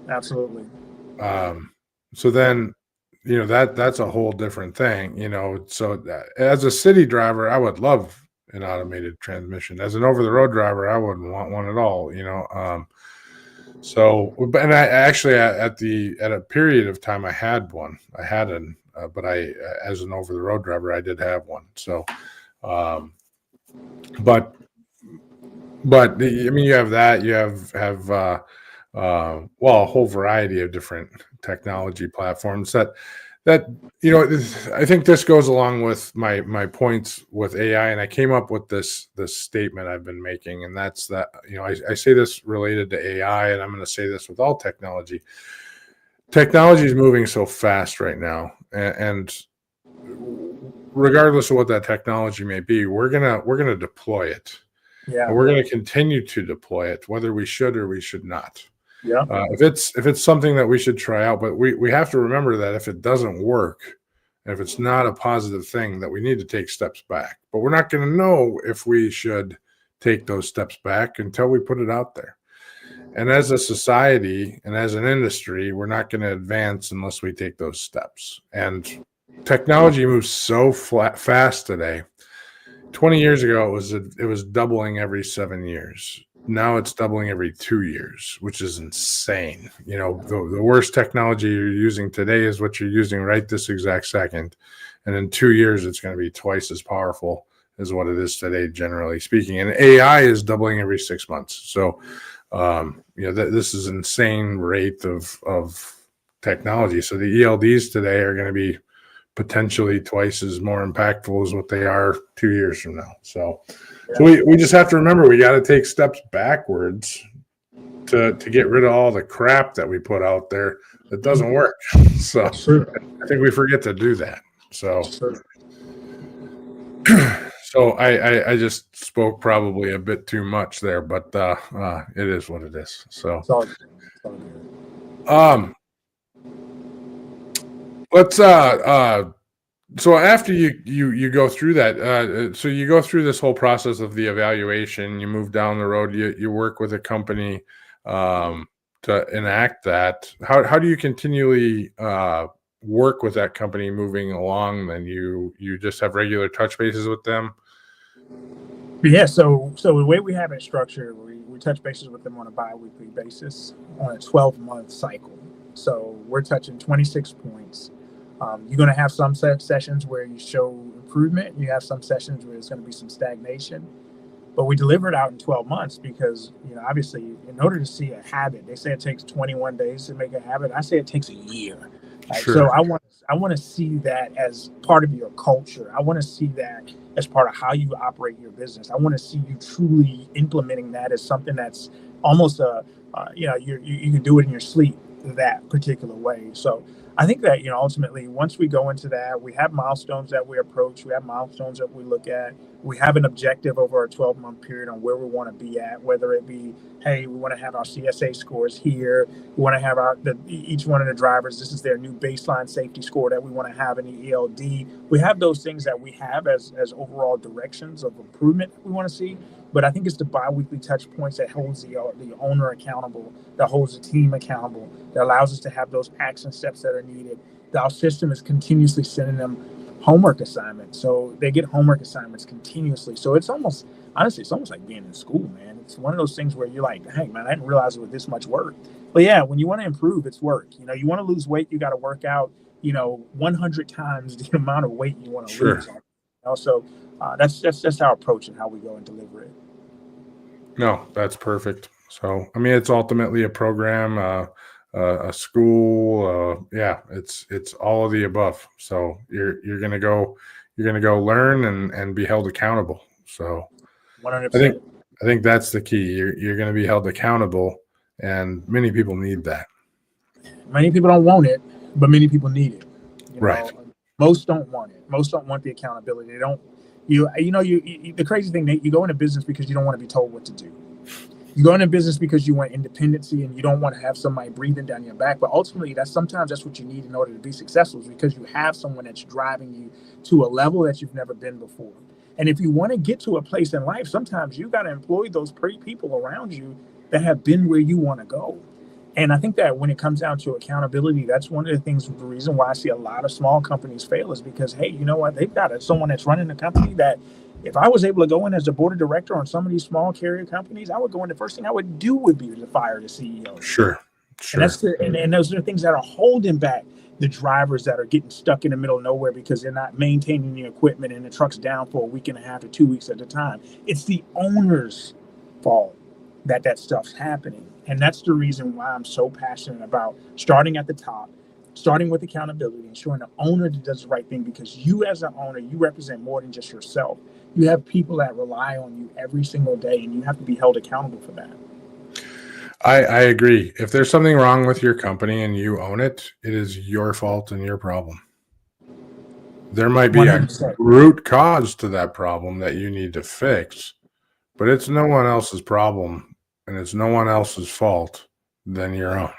So then, that's a whole different thing, so as a city driver, I would love an automated transmission. As an over-the-road driver, I wouldn't want one at all, So, and I actually at a period of time I had one. I had but as an over-the-road driver, I did have one. So, but I mean, you have that. You have a whole variety of different technology platforms that I think this goes along with my points with AI, and I came up with this statement I've been making, and that's that I say this related to AI, and I'm going to say this with all technology. Technology is moving so fast right now, and regardless of what that technology may be, we're gonna deploy it. Yeah, and we're going to continue to deploy it, whether we should or we should not. Yeah. If it's something that we should try out, but we have to remember that if it doesn't work, and if it's not a positive thing, that we need to take steps back. But we're not going to know if we should take those steps back until we put it out there. And as a society and as an industry, we're not going to advance unless we take those steps. And technology moves so fast today. 20 years ago, it was doubling every 7 years. Now it's doubling every 2 years, which is insane. The worst technology you're using today is what you're using right this exact second. And in 2 years, it's going to be twice as powerful as what it is today, generally speaking. And AI is doubling every 6 months. So, this is insane rate of technology. So the ELDs today are going to be potentially twice as more impactful as what they are 2 years from now. So we just have to remember we got to take steps backwards to get rid of all the crap that we put out there that doesn't work. So I think we forget to do that. So I just spoke probably a bit too much there, but it is what it is. So let's so after you go through that, so you go through this whole process of the evaluation, you move down the road, you work with a company to enact that. How do you continually work with that company moving along? Then you just have regular touch bases with them? Yeah, so the way we have it structured, we touch bases with them on a bi-weekly basis on a 12-month cycle. So we're touching 26 points. You're going to have some sessions where you show improvement. You have some sessions where there's going to be some stagnation. But we deliver it out in 12 months because, obviously, in order to see a habit, they say it takes 21 days to make a habit. I say it takes a year. Right? Sure. So I want to see that as part of your culture. I want to see that as part of how you operate your business. I want to see you truly implementing that as something that's almost you can do it in your sleep that particular way. So I think that, ultimately, once we go into that, we have milestones that we approach. We have milestones that we look at. We have an objective over a 12-month period on where we want to be at, whether it be, hey, we want to have our CSA scores here. We want to have each one of the drivers, this is their new baseline safety score that we want to have in the ELD. We have those things that we have as overall directions of improvement that we want to see. But I think it's the bi-weekly touch points that holds the owner accountable, that holds the team accountable, that allows us to have those action steps that are needed. Our system is continuously sending them homework assignments. So they get homework assignments continuously. So it's almost like being in school, man. It's one of those things where you're like, hey, man, I didn't realize it was this much work. But yeah, when you want to improve, it's work. You want to lose weight, you got to work out, 100 times the amount of weight you want to lose. So that's our approach and how we go and deliver it. No, that's perfect. So, I mean, it's ultimately a program, a school. It's all of the above. So you're going to go learn and be held accountable. So 100%. I think that's the key. You're going to be held accountable, and many people need that. Many people don't want it, but many people need it. Right. Most don't want it. Most don't want the accountability. They don't. The crazy thing, Nate, you go into business because you don't want to be told what to do. You go into business because you want independency and you don't want to have somebody breathing down your back. But ultimately, sometimes that's what you need in order to be successful, is because you have someone that's driving you to a level that you've never been before. And if you want to get to a place in life, sometimes you got to employ those people around you that have been where you want to go. And I think that when it comes down to accountability, that's one of the things, the reason why I see a lot of small companies fail is because, hey, you know what? They've got someone that's running the company that if I was able to go in as a board of director on some of these small carrier companies, I would go in, the first thing I would do would be to fire the CEO. Sure. And and those are the things that are holding back the drivers that are getting stuck in the middle of nowhere because they're not maintaining the equipment and the truck's down for a week and a half or 2 weeks at a time. It's the owner's fault that stuff's happening. And that's the reason why I'm so passionate about starting at the top, starting with accountability, ensuring the owner does the right thing, because you as an owner, you represent more than just yourself. You have people that rely on you every single day, and you have to be held accountable for that. I agree. If there's something wrong with your company and you own it, it is your fault and your problem. There might be 100%. A root cause to that problem that you need to fix, but it's no one else's problem and it's no one else's fault than your own.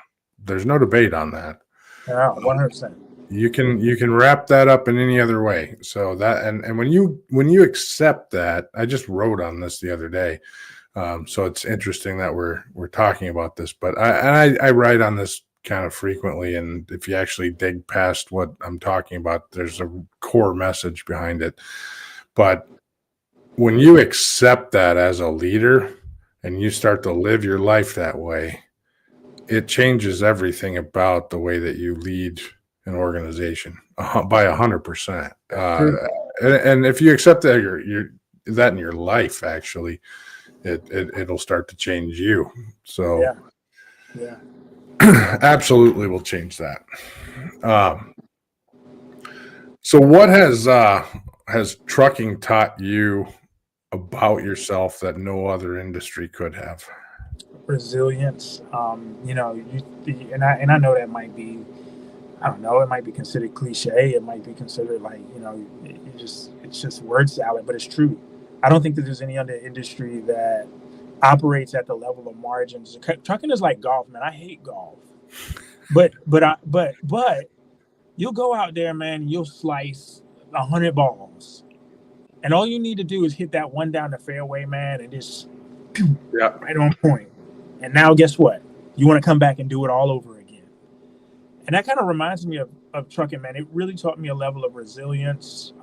There's no debate on that. Yeah, 100%. You can wrap that up in any other way. So that and when you accept that, I just wrote on this the other day. So it's interesting that we're talking about this, but I write on this kind of frequently. And if you actually dig past what I'm talking about, there's a core message behind it. But when you accept that as a leader and you start to live your life that way, it changes everything about the way that you lead an organization by 100%. And if you accept that that in your life, actually, it'll start to change you. So yeah. absolutely will change that. So what has trucking taught you about yourself that no other industry could have? Resilience. And I know that might be, I don't know, it might be considered cliche. It might be considered like, it's just word salad, but it's true. I don't think that there's any other industry that operates at the level of margins. Trucking is like golf, man. I hate golf, but you'll go out there, man, and you'll slice 100 balls, and all you need to do is hit that one down the fairway, man, and just right on point. And now, guess what? You want to come back and do it all over again. And that kind of reminds me of trucking, man. It really taught me a level of resilience.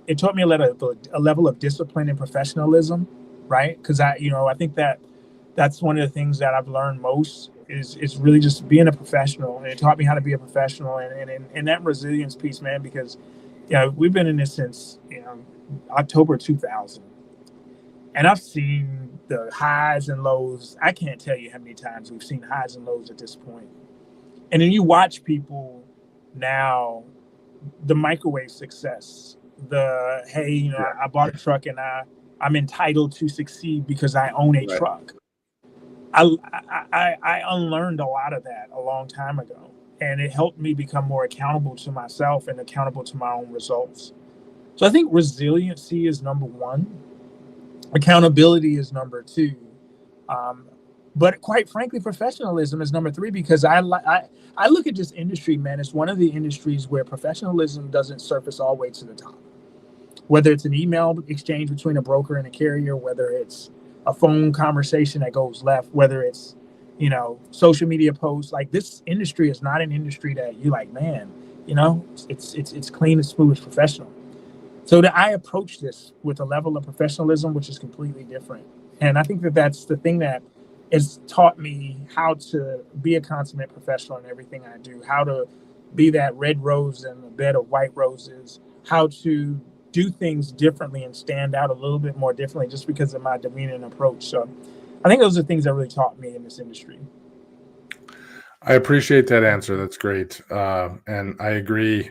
It taught me a level of discipline and professionalism, right? Because I think that's one of the things that I've learned most is really just being a professional. And it taught me how to be a professional and that resilience piece, man, because we've been in this since October 2000. And I've seen the highs and lows. I can't tell you how many times we've seen highs and lows at this point. And then you watch people now, the microwave success, I bought a truck and I'm entitled to succeed because I own a truck. I unlearned a lot of that a long time ago, and it helped me become more accountable to myself and accountable to my own results. So I think resiliency is number one. Accountability is number two. But quite frankly, professionalism is number three, because I look at this industry, man, it's one of the industries where professionalism doesn't surface all the way to the top. Whether it's an email exchange between a broker and a carrier, whether it's a phone conversation that goes left, whether it's, social media posts, like this industry is not an industry that you like, man, it's clean and smooth, it's professional. So that I approach this with a level of professionalism, which is completely different. And I think that that's the thing that has taught me how to be a consummate professional in everything I do, how to be that red rose in a bed of white roses, how to do things differently and stand out a little bit more differently just because of my demeanor and approach. So I think those are things that really taught me in this industry. I appreciate that answer. That's great. And I agree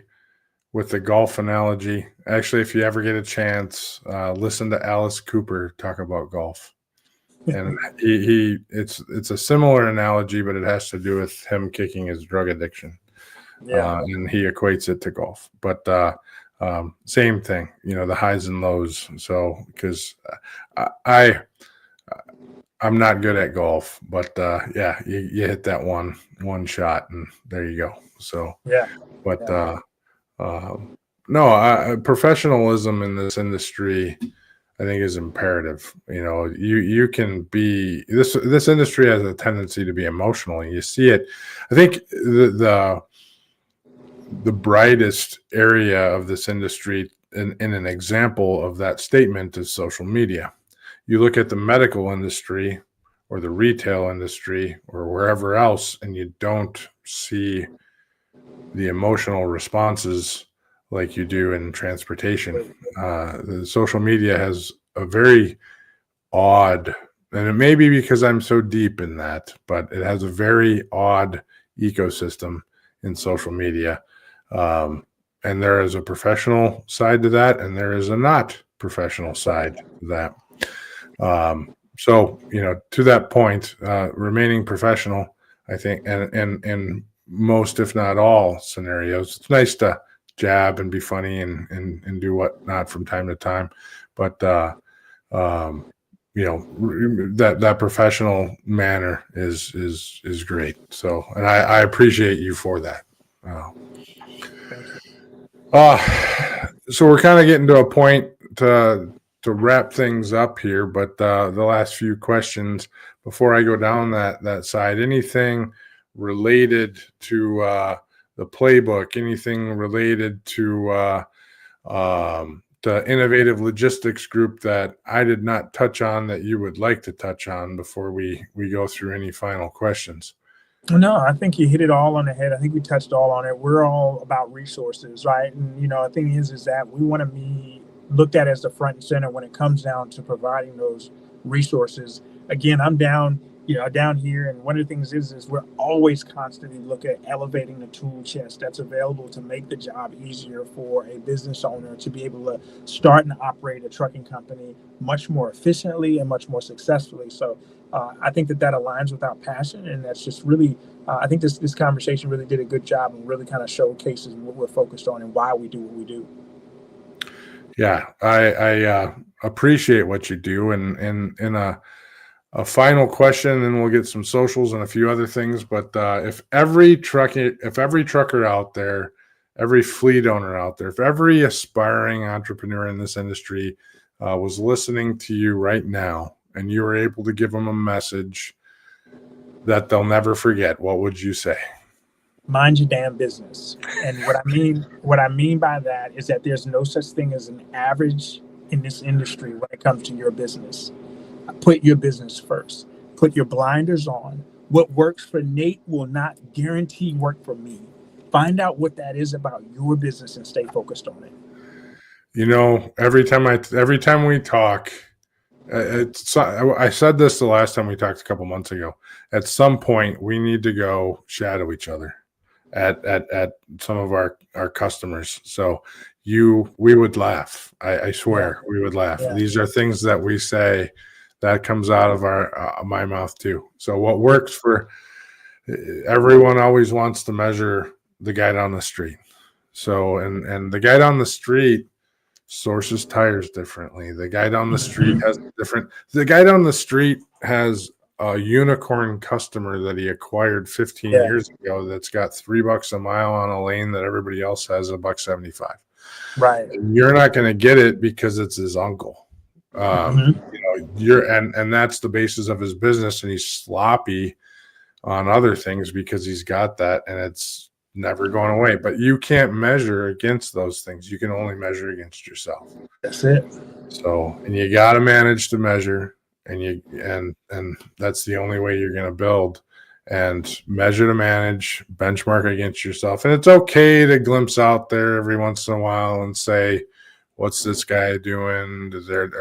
with the golf analogy. Actually, if you ever get a chance, listen to Alice Cooper talk about golf. And it's a similar analogy, but it has to do with him kicking his drug addiction. And he equates it to golf. But same thing, the highs and lows. So because I'm not good at golf, but you hit that one shot and there you go. So professionalism in this industry, I think, is imperative. You can be this industry has a tendency to be emotional, and you see it. I think the brightest area of this industry, in an example of that statement, is social media. You look at the medical industry or the retail industry or wherever else, and you don't see the emotional responses like you do in transportation. The social media has a very odd, and it may be because I'm so deep in that, but it has a very odd ecosystem in social media. And there is a professional side to that, and there is a not professional side to that. So, to that point, remaining professional, I think, and in most, if not all scenarios, it's nice to jab and be funny and do whatnot from time to time, but that professional manner is great. So, and I appreciate you for that. So we're kind of getting to a point to wrap things up here, but the last few questions before I go down that side, anything related to the playbook, anything related to innovative logistics group that I did not touch on that you would like to touch on before we go through any final questions? No, I think you hit it all on the head. I think we touched all on it. We're all about resources, right? And the thing is that we want to be looked at as the front and center when it comes down to providing those resources. Again, I'm down here, and one of the things is we're always constantly looking at elevating the tool chest that's available to make the job easier for a business owner to be able to start and operate a trucking company much more efficiently and much more successfully. So I think that aligns with our passion, and that's just really. I think this conversation really did a good job and really kind of showcases what we're focused on and why we do what we do. Yeah, I appreciate what you do, and in a final question, and we'll get some socials and a few other things. But if every trucker out there, every fleet owner out there, if every aspiring entrepreneur in this industry was listening to you right now, and you were able to give them a message that they'll never forget, what would you say? Mind your damn business. And what I mean by that is that there's no such thing as an average in this industry when it comes to your business. Put your business first. Put your blinders on. What works for Nate will not guarantee work for me. Find out what that is about your business and stay focused on it. Every time we talk, I said this the last time we talked a couple months ago. At some point, we need to go shadow each other at some of our customers. So we would laugh. I swear we would laugh. Yeah. These are things that we say that comes out of my mouth too. So what works for everyone always wants to measure the guy down the street. So and the guy down the street sources tires differently. The guy down the street has a unicorn customer that he acquired 15 years ago that's got $3 a mile on a lane that everybody else has $1.75. Right. And you're not going to get it because it's his uncle. And that's the basis of his business, and he's sloppy on other things because he's got that, and it's never going away. But you can't measure against those things. You can only measure against yourself. That's it. So, and you got to manage to measure, and that's the only way you're going to build. And measure to manage, benchmark against yourself. And it's okay to glimpse out there every once in a while and say, what's this guy doing? Is there,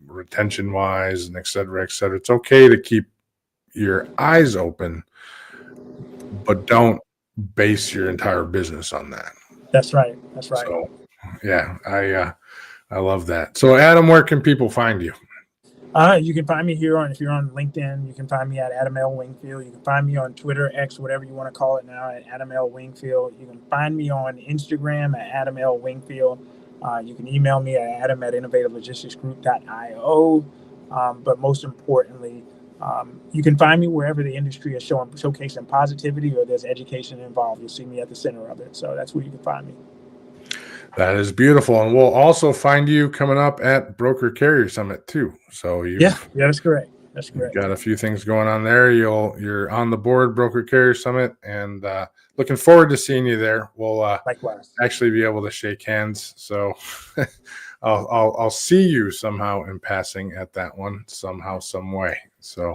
retention wise, and et cetera, et cetera. It's okay to keep your eyes open, but don't base your entire business on that. That's right. So, yeah, I love that. So, Adam, where can people find you? You can find me if you're on LinkedIn, you can find me at Adam L. Wingfield. You can find me on Twitter, X, whatever you want to call it now, at Adam L. Wingfield. You can find me on Instagram at Adam L. Wingfield. You can email me at adam@innovativelegisticsgroup.io. But most importantly, you can find me wherever the industry is showcasing positivity or there's education involved. You'll see me at the center of it. So that's where you can find me. That is beautiful. And we'll also find you coming up at Broker Carrier Summit too. So that's correct. That's correct. Got a few things going on there. You're on the board, Broker Carrier Summit, and looking forward to seeing you there. We'll likewise actually be able to shake hands. So I'll see you somehow in passing at that one somehow, some way. So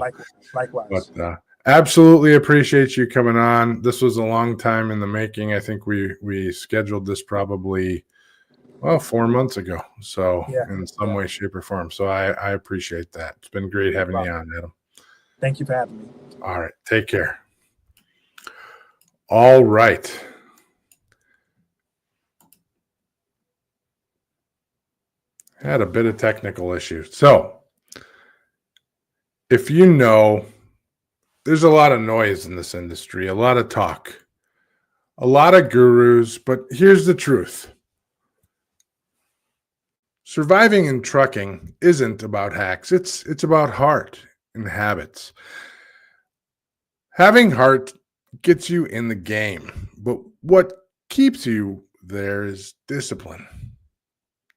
likewise. But absolutely appreciate you coming on. This was a long time in the making. I think we scheduled this probably 4 months ago. So in some way, shape, or form. So I appreciate that. It's been great having you on, Adam. Thank you for having me. All right. Take care. All right. Had a bit of technical issue. So if there's a lot of noise in this industry, a lot of talk, a lot of gurus, but here's the truth. Surviving in trucking isn't about hacks. It's about heart and habits. Having heart gets you in the game, but what keeps you there is discipline.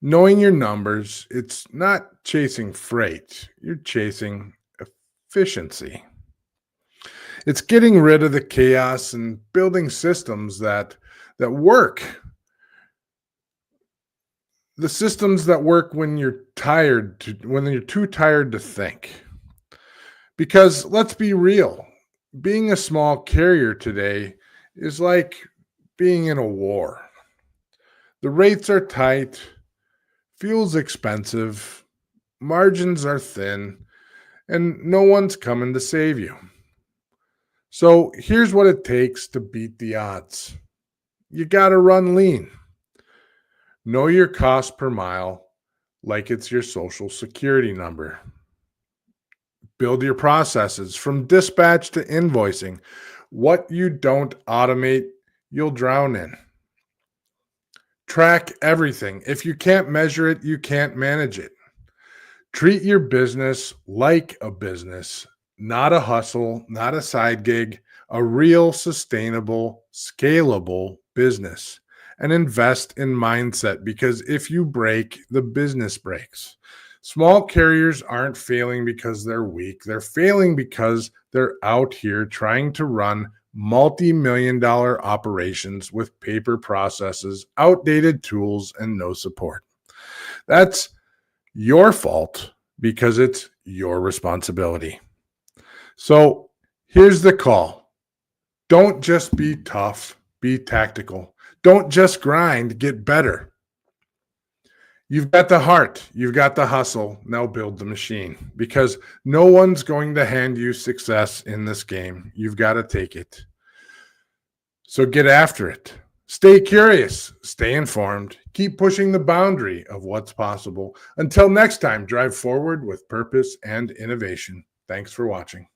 Knowing your numbers, it's not chasing freight. You're chasing efficiency. It's getting rid of the chaos and building systems that work. The systems that work when you're too tired to think. Because let's be real, being a small carrier today is like being in a war. The rates are tight, fuel's expensive, margins are thin, and no one's coming to save you. So here's what it takes to beat the odds. You got to run lean. Know your cost per mile like it's your social security number. Build your processes from dispatch to invoicing. What you don't automate, you'll drown in. Track everything. If you can't measure it, you can't manage it. Treat your business like a business, not a hustle, not a side gig, a real sustainable, scalable business. And invest in mindset, because if you break, the business breaks. Small carriers aren't failing because they're weak. They're failing because they're out here trying to run multi-million-dollar operations with paper processes, outdated tools, and no support. That's your fault because it's your responsibility. So here's the call. Don't just be tough, be tactical. Don't just grind, get better. You've got the heart, you've got the hustle, now build the machine, because no one's going to hand you success in this game. You've got to take it. So get after it. Stay curious, stay informed, keep pushing the boundary of what's possible. Until next time, drive forward with purpose and innovation. Thanks for watching.